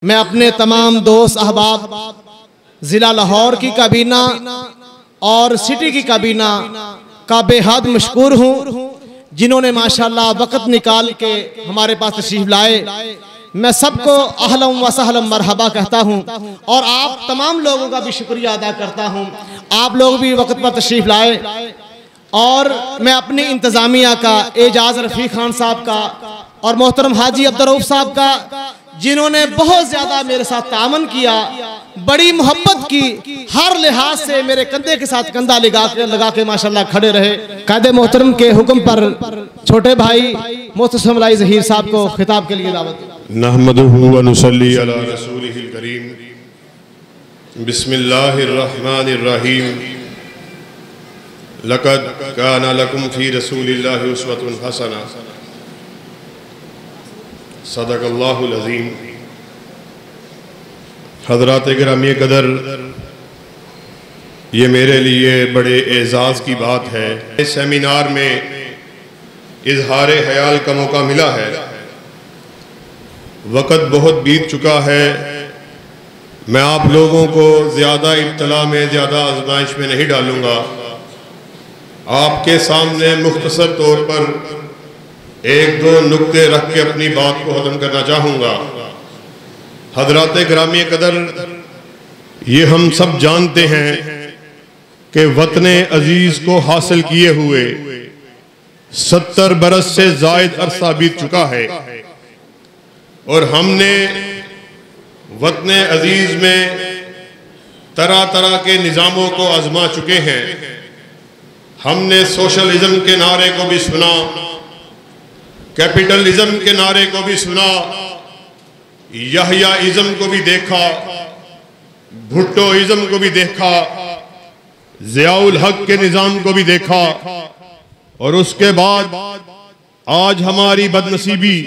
मैं अपने तमाम दोस्त अहबाब ज़िला लाहौर की काबीना और सिटी की काबीना का बेहद मशकूर हूँ, जिन्होंने माशाल्लाह वक़्त निकाल के हमारे पास तशरीफ़ लाए। मैं सबको अहलन व सहलन मरहबा कहता हूँ और आप तमाम लोगों का भी शुक्रिया अदा करता हूँ। आप लोग भी वक़्त पर तशरीफ़ लाए और मैं अपनी इंतज़ामिया का, एजाज़ रफ़ीक खान साहब का और मोहतरम हाजी अब्दुर्रऊफ़ साहब का, जिन्होंने बहुत ज़्यादा मेरे साथ तामन किया, बड़ी मोहब्बत की, हर लिहाज से मेरे कंधे के साथ कंधा लगा के माशाल्लाह खड़े रहे। कायदे मोहतरम के हुक्म पर छोटे भाई मोहतरम मलाई ज़हीर साहब को खिताब के लिए दावत। नहमदुहु व नुसल्ली अला रसूलिहिल करीम। बिस्मिल्लाहिर रहमानिर रहीम। लक़द काना लकुम फ़ी रसूलिल्लाहि उस्वतुन हसना। सदक़ल्लाहुल अज़ीम। हज़रात गिरामी क़दर, ये मेरे लिए बड़े एज़ाज़ की बात है। इस सेमिनार में इज़हार ख़याल का मौका मिला है। वक़्त बहुत बीत चुका है। मैं आप लोगों को ज़्यादा इब्तला में, ज़्यादा आज़माइश में नहीं डालूँगा। आपके सामने मुख्तसर तौर पर एक दो नुक्ते रख के अपनी बात को ख़त्म करना चाहूँगा। हज़रात गिरामी क़दर, ये हम सब जानते हैं कि वतन अजीज़ को हासिल किए हुए 70 बरस से ज़ायद अरसा बीत चुका है और हमने वतन अजीज़ में तरह तरह के निज़ामों को आजमा चुके हैं। हमने सोशलिज्म के नारे को भी सुना, कैपिटलिज्म के नारे को भी सुना, यहयाइज्म को भी देखा, भुट्टोइज्म को भी देखा, ज़ियाउल हक के निज़ाम को भी देखा और उसके बाद आज हमारी बदनसीबी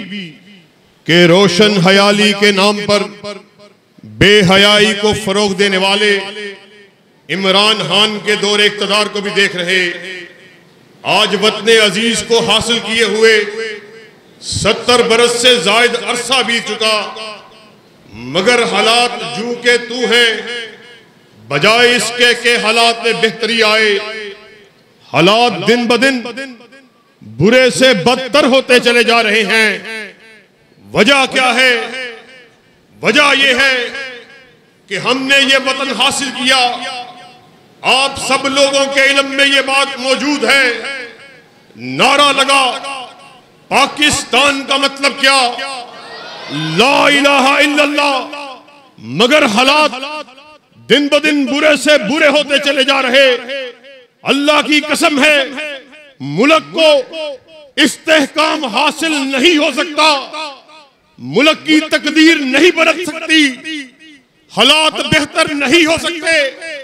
के रोशन हयाली के नाम पर बेहयाई को फरोग देने वाले इमरान खान के दौरे इक़्तिदार को भी देख रहे। आज वतन अजीज को हासिल किए हुए 70 बरस से जायद अरसा बीत चुका, मगर हालात जू के तू हैं, बजाय इसके के हालात में बेहतरी आए। हालात दिन ब दिन बुरे से बदतर होते चले जा रहे हैं। वजह क्या है? वजह यह है कि हमने ये वतन हासिल किया। आप सब लोगों के इल्म में ये बात मौजूद है। नारा लगा, पाकिस्तान का मतलब क्या? ला इलाहा इल्लल्लाह। मगर हालात दिन ब दिन बुरे से बुरे होते चले जा रहे। अल्लाह की कसम है, मुल्क को इस्तेहकाम हासिल नहीं हो सकता, मुल्क की तकदीर नहीं बदल सकती, हालात बेहतर नहीं हो सकते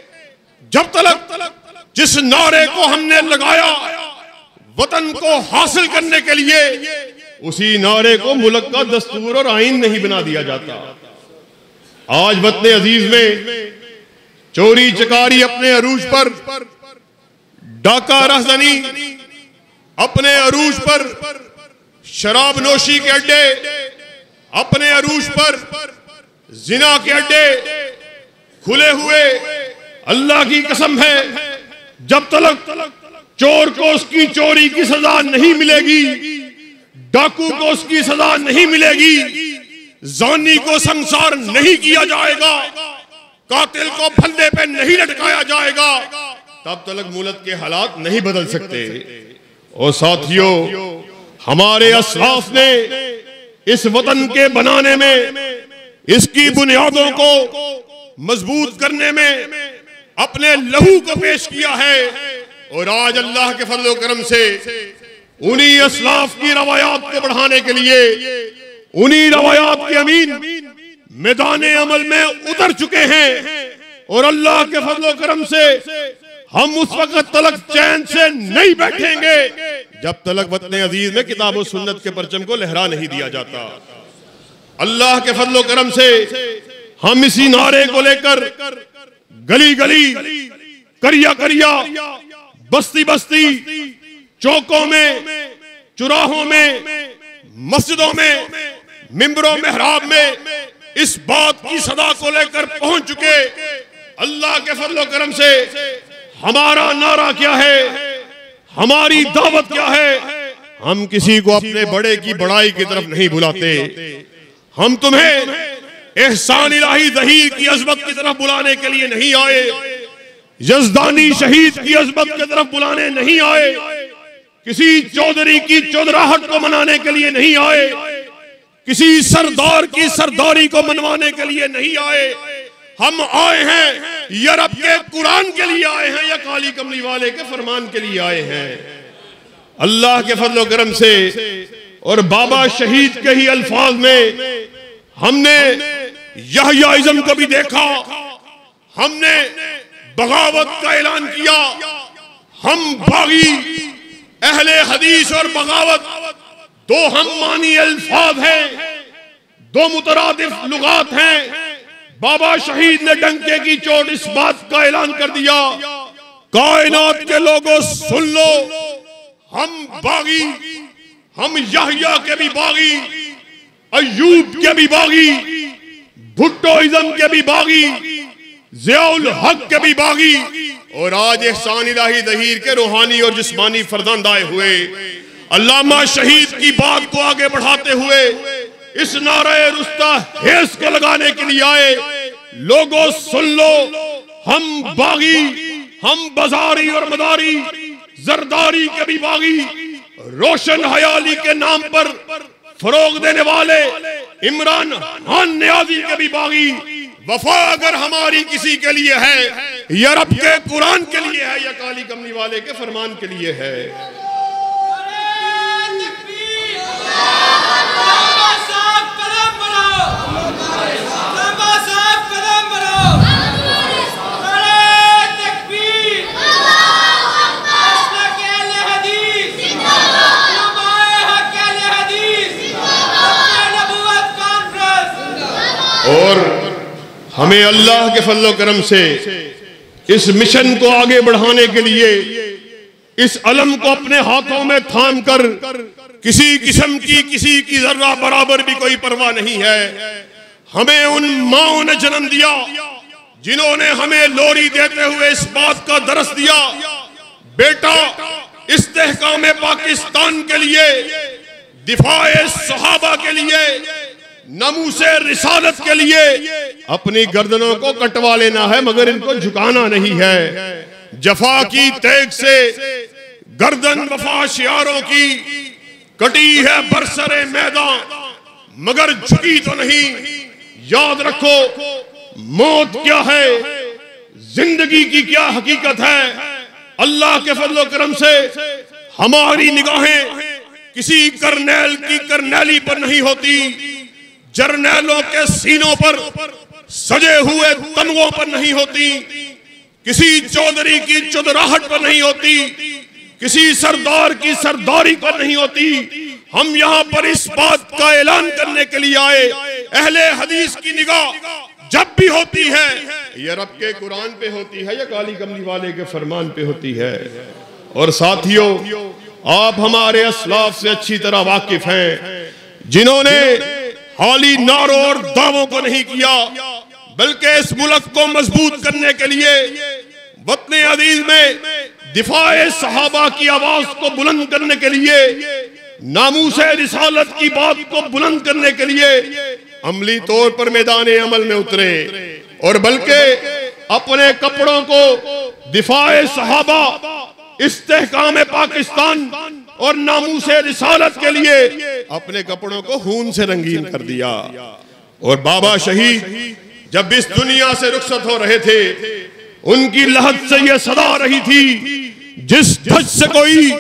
जब तक जिस नारे को हमने लगाया वतन को हासिल करने के लिए, उसी नारे को मुल्क का दस्तूर और आईन नहीं बना दिया जाता। आज वतन अजीज में चोरी चकारी अपने अरूज पर, डाका रहजनी अपने अरूज पर, शराब नोशी के अड्डे अपने अरूज पर, जिना के अड्डे खुले हुए। अल्लाह की कसम है, जब तक चोर को उसकी चोरी की सजा नहीं मिलेगी, डाकू को उसकी सजा नहीं मिलेगी, जानी को संसार नहीं किया जाएगा, कातिल को फंदे पे नहीं लटकाया जाएगा, तब तक मुल्क के हालात नहीं बदल सकते। और साथियों, हमारे असलाफ ने इस वतन के बनाने में, इसकी बुनियादों को मजबूत करने में अपने लहू को पेश किया है और आज अल्लाह के फजल करम से उन्हीं असलाफ की रवायात को बढ़ाने के लिए उन्हीं रवायात के अमीन मैदान अमल में उतर चुके हैं और अल्लाह के फजल करम से हम उस वक्त तलक चैन से नहीं बैठेंगे जब तलक वतन अजीज में किताब और सुन्नत के परचम को लहरा नहीं दिया जाता। अल्लाह के फजल करम से हम इसी नारे को लेकर गली गली, करिया करिया, बस्ती बस्ती, चौकों में, चुराहों में, मस्जिदों में, मिंबरों मेहराब में इस बात की सदा को लेकर पहुंच चुके। अल्लाह के फजल करम से हमारा नारा क्या है, हमारी दावत क्या है? हम किसी को अपने बड़े की बड़ाई की तरफ नहीं बुलाते। हम तुम्हें एहसान इलाही ज़हीर की अज़मत की तरफ बुलाने के लिए नहीं आए, यज़दानी शहीद की अज़मत की तरफ बुलाने नहीं आए, किसी चौधरी की चौधराहट को मनाने के लिए नहीं आए, किसी सरदार की सरदारी को मनवाने के लिए नहीं आए। हम आए हैं यूरोप के कुरान के लिए आए हैं, या काली कमली वाले के फरमान के लिए आए हैं। अल्लाह के फजल करम से और बाबा शहीद के ही अल्फाज में हमने यहयाइज़्म को भी देखा, हमने बगावत का ऐलान किया। हम बागी अहले हदीस और बगावत दो हम मानी अल्फाज हैं, दो मुतरादिफ लुगात हैं। बाबा शहीद ने डंके की चोट इस बात का ऐलान कर दिया, कायनात के लोगों सुन लो, हम बागी, हम यहया के भी बागी, अय्यूब के भी बागी, भुट्टोइज़्म के भी बागी, ज़ियाउल हक के भी बागी, और आज एहसान इलाही ज़हीर के रूहानी और जिस्मानी फर्जंद आए हुए अल्लामा शहीद की बात को आगे बढ़ाते हुए इस नारे रुस्ता हेस को लगाने के लिए आए। लोगों सुन लो, हम बागी, हम बाजारी और मदारी, जरदारी के भी बागी, रोशन हयाली के नाम पर फरोग देने वाले इमरान खान नियाज़ी के भी बागी। वफा अगर हमारी किसी के लिए है, यूरोप के कुरान के लिए है, या काली कमली वाले के फरमान के लिए है। और हमें अल्लाह के फजल करम से इस मिशन को आगे बढ़ाने के लिए इस अलम को अपने हाथों में थाम कर किसी किस्म की किसी की जर्रा बराबर भी कोई परवाह नहीं है। हमें उन माओं ने जन्म दिया जिन्होंने हमें लोरी देते हुए इस बात का दरस दिया, बेटा इस्तेहकाम पाकिस्तान के लिए, दिफाए सहाबा के लिए, नमूसे रिसालत के लिए अपनी गर्दनों को कटवा लेना है, मगर इनको झुकाना नहीं है। जफा की तेग से गर्दन वफा शियारों की कटी है बरसरे मैदान, मगर झुकी तो नहीं। याद रखो मौत क्या है, जिंदगी की क्या हकीकत है। अल्लाह के फजल करम से हमारी निगाहें किसी करनेल की करनेली पर नहीं होती, जर्नैलों के सीनों पर सजे हुए तमगों पर नहीं होती, किसी चौधरी की चौधराहट पर नहीं होती, किसी सरदार की सरदारी पर नहीं होती। हम यहाँ पर इस बात का ऐलान करने के लिए आए, अहले हदीस की निगाह जब भी होती है यूरोप के कुरान पे होती है, या काली कमली वाले के फरमान पे होती है। और साथियों, आप हमारे अस्लाफ से अच्छी तरह वाकिफ हैं, जिन्होंने हाली नारों और दावों को नहीं किया, बल्कि इस मुल्क को मजबूत करने के लिए वतन अजीज में दिफाए सहाबा की आवाज को बुलंद करने के लिए, नामूसे रिसालत की बात को बुलंद करने के लिए अमली तौर पर मैदान अमल में उतरे, और बल्कि अपने कपड़ों को दिफाए सहाबा, इस्तेहकाम पाकिस्तान और नामूसे रिसालत के लिए अपने कपड़ों को खून से रंगीन कर दिया। और बाबा शहीद जब इस दुनिया से रुखसत हो रहे थे, उनकी लहद से यह सदा रही थी, जिस धज से कोई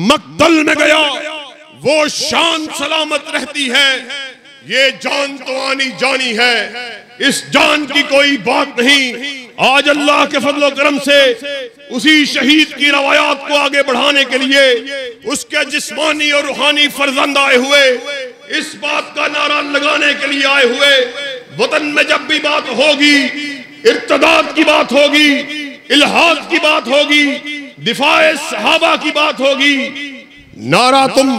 मक्तल में गया वो शान सलामत रहती है। ये जान तो आनी जानी है, इस जान की कोई बात नहीं। आज अल्लाह के फजल करम से उसी शहीद की रवायात को आगे बढ़ाने के लिए उसके जिस्मानी और रूहानी फर्जंद आए हुए, इस बात का नारा लगाने के लिए आए हुए। वतन में जब भी बात होगी, इर्तदाद की बात होगी, इल्हाद की बात होगी, दिफाए सहाबा की बात होगी, नारा तुम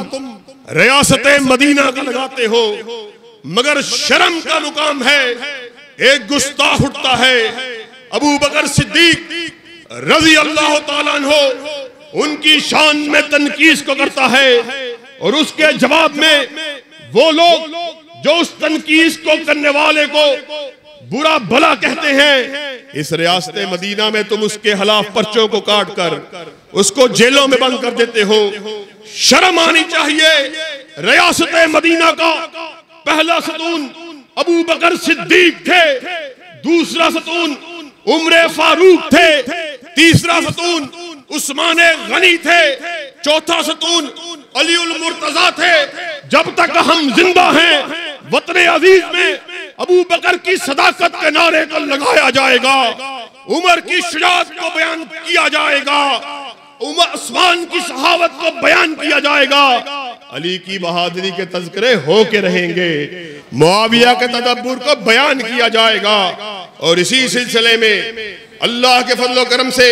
रियासत मदीना का लगाते हो, मगर शर्म का मुकाम है। एक गुस्ताख उठता है, अबू बकर सिद्दीक रज़ी अल्लाह ताला अन्हो उनकी शान में तनकीस को करता है, और उसके जवाब में वो लोग जो उस तनकीस को करने वाले को बुरा भला कहते हैं, इस रियासत मदीना में तुम उसके खिलाफ पर्चों को काट कर उसको जेलों में बंद कर देते हो। शर्म आनी चाहिए। रियासत मदीना का पहला सतून अबू बकर सिद्दीक थे, दूसरा सतून उमर फारूक थे, तीसरा सतून उस्मान गनी थे, चौथा सतून अली उल मुर्तजा थे। जब तक हम जिंदा हैं वतन अजीज में अबू बकर की सदाकत के नारे को लगाया जाएगा, उमर की शुजाअत को बयान किया जाएगा, उस्मान की सहावत को बयान किया जाएगा, अली की बहादुरी के तज़किरे हो के रहेंगे, मुआविया के तदब्बुर को बयान किया जाएगा। और इसी सिलसिले में अल्लाह के फज़ल व करम से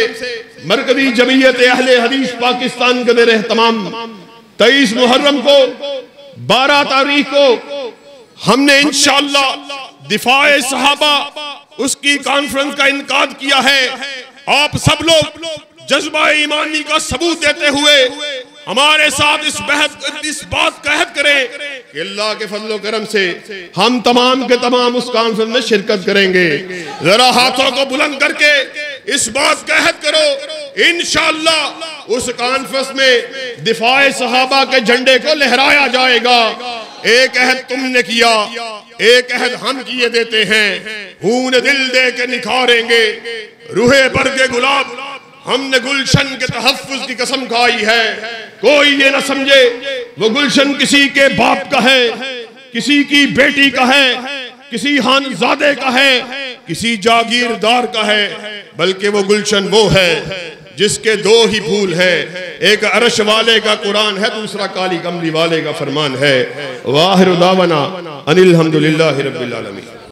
मरकज़ी जमीयत अहले हदीस पाकिस्तान के ज़ेर एहतमाम 23 मुहर्रम को 12 तारीख को हमने इंशाअल्लाह दिफाए सहाबा उसकी कॉन्फ्रेंस का इनकाद किया है। आप सब लोग जज्बा ईमानी का सबूत देते हुए हमारे साथ इस बात का अहद करें कि अल्लाह के फज़ल व करम से हम तमाम के तमाम उस कॉन्फ्रेंस में शिरकत करेंगे। जरा हाथों को बुलंद करके इस बात का अहद करो, इंशाअल्लाह उस कॉन्फ्रेंस में दिफाए सहाबा के झंडे को लहराया जाएगा। एक अहद तुमने किया, एक अहद हम किए देते हैं, खून दिल दे के निखारेंगे रूहे बरगे गुलाब, हमने गुलशन के तहफ्फुज़ की कसम खाई है। कोई ये न समझे वो गुलशन किसी के बाप का है, किसी की बेटी का है, किसी खानजादे का है, किसी जागीरदार का है, बल्कि वो गुलशन वो है जिसके दो ही फूल है, एक अर्श वाले का कुरान है, दूसरा काली कमली वाले का फरमान है। वाहिर दावना अनिल हम्दुलिल्लाहि रब्बिल आलमीन।